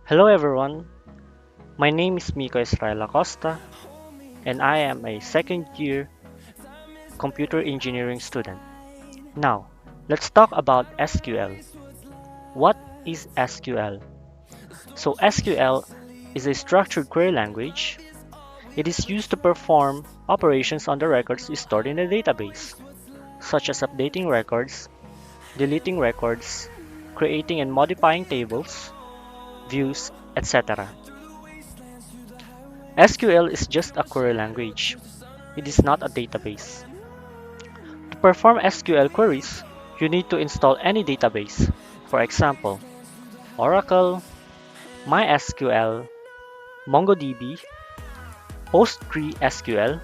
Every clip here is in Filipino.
Hello everyone, my name is Miko Ysrael Acosta and I am a second year computer engineering student. Now, let's talk about SQL. What is SQL? So SQL is a structured query language. It is used to perform operations on the records stored in a database, such as updating records, deleting records, creating and modifying tables, views, etc. SQL is just a query language. It is not a database. To perform SQL queries, you need to install any database. For example, Oracle, MySQL, MongoDB, PostgreSQL,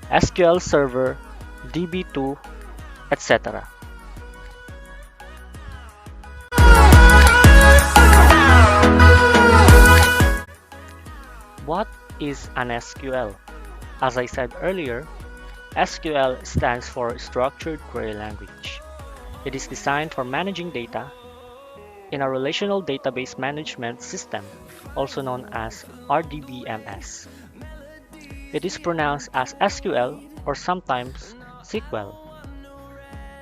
SQL Server, DB2, etc. What is an SQL? As I said earlier, SQL stands for Structured Query Language. It is designed for managing data in a relational database management system, also known as RDBMS. It is pronounced as SQL or sometimes SQL.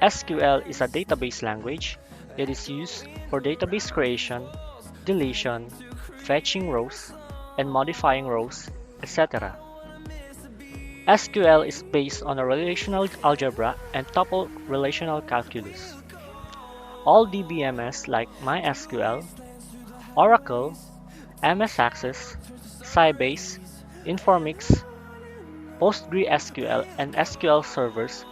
SQL is a database language. It is used for database creation, deletion, fetching rows, and modifying rows, etc. SQL is based on a relational algebra and tuple relational calculus. All DBMS like MySQL, Oracle, MS Access, Sybase, Informix, PostgreSQL, and SQL servers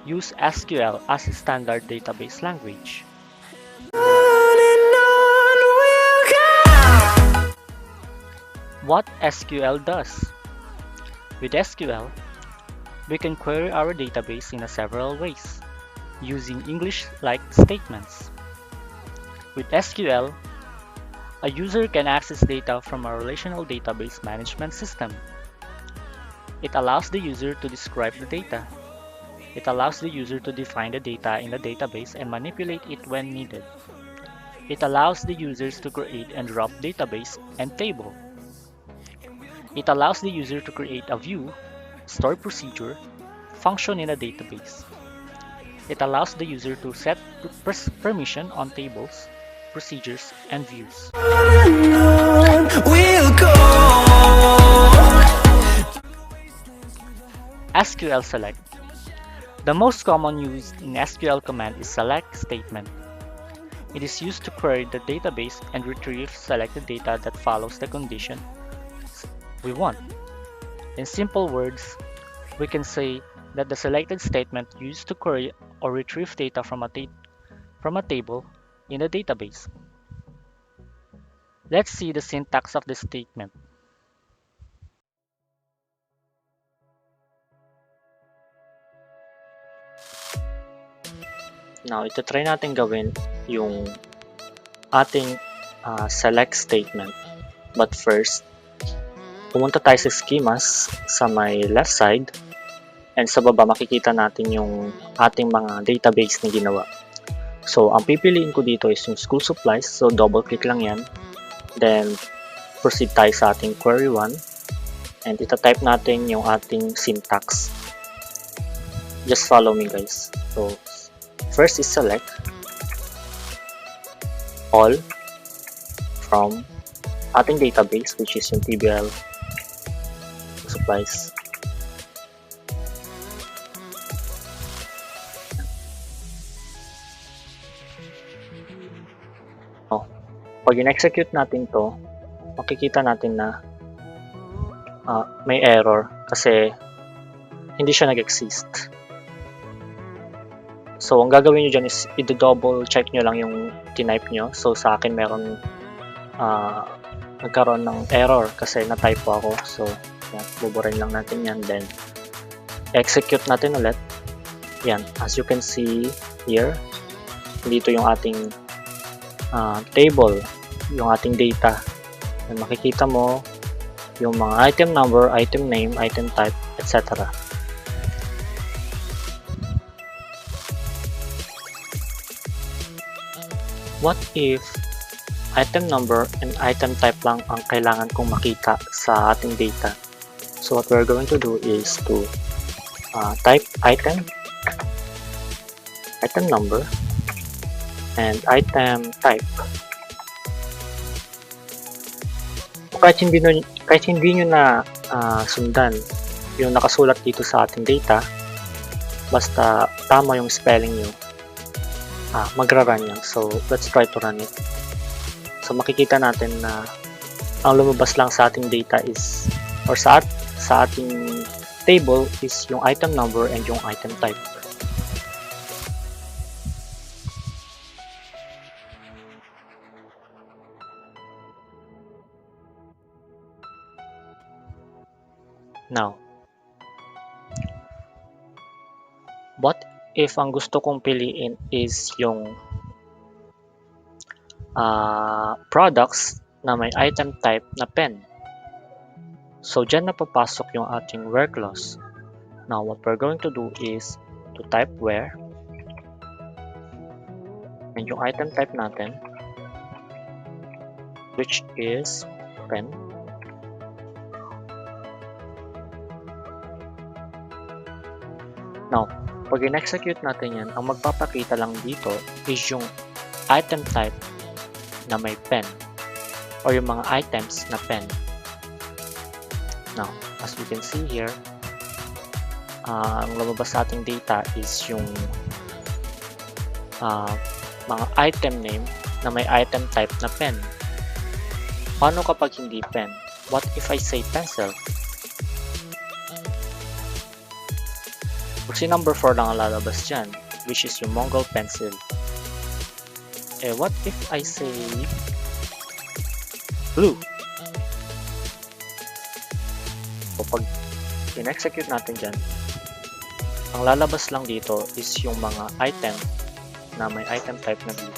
use SQL as a standard database language. What SQL does? With SQL, we can query our database in several ways, using English-like statements. With SQL, a user can access data from a relational database management system. It allows the user to describe the data. It allows the user to define the data in the database and manipulate it when needed. It allows the users to create and drop database and table. It allows the user to create a view, store procedure, function in a database. It allows the user to set permission on tables, procedures, and views. SQL select. The most common used in SQL command is select statement. It is used to query the database and retrieve selected data that follows the condition we want. In simple words, we can say that the selected statement used to query or retrieve data from a table in a database. Let's see the syntax of the statement. Now, try natin gawin yung ating select statement. But first, pumunta tayo sa schemas sa may left side and sa baba makikita natin yung ating mga database na ginawa. So, ang pipiliin ko dito is yung school supplies. So, double click lang yan. Then, proceed tayo sa ating query 1 and ita-type natin yung ating syntax. Just follow me guys. So, first is select all from ating database which is yung TBL supplies. Pag in-execute natin to, makikita natin na may error kasi hindi siya nag-exist. So, ang gagawin nyo dyan is i-double check nyo lang yung tinype nyo. So, sa akin meron nagkaroon ng error kasi na-type po ako. So, yan, buburin lang natin yan. Then, execute natin ulit. Yan, as you can see here, dito yung ating table, yung ating data. And makikita mo yung mga item number, item name, item type, etc. What if item number and item type lang ang kailangan kong makita sa ating data. So what we're going to do is to type item number, and item type. Kahit hindi nyo na sundan yung nakasulat dito sa ating data, basta tama yung spelling nyo, magra-run yan. So let's try to run it. So makikita natin na ang lumabas lang sa ating data is, or sa ating table is yung item number and yung item type. Now, what if ang gusto kong piliin is yung products na may item type na pen? So, dyan na papasok yung ating where clause. Now, what we're going to do is to type where, and yung item type natin, which is pen. Now, pag in-execute natin yan, ang magpapakita lang dito is yung item type na may pen, or yung mga items na pen. Now, as we can see here, ang lumabas sa ating data is yung mga item name na may item type na pen. Paano kapag hindi pen? What if I say pencil? Kasi number 4 lang ang lalabas dyan, which is yung Mongol pencil. What if I say blue? So pag in-execute natin dyan, ang lalabas lang dito is yung mga item na may item type na blue.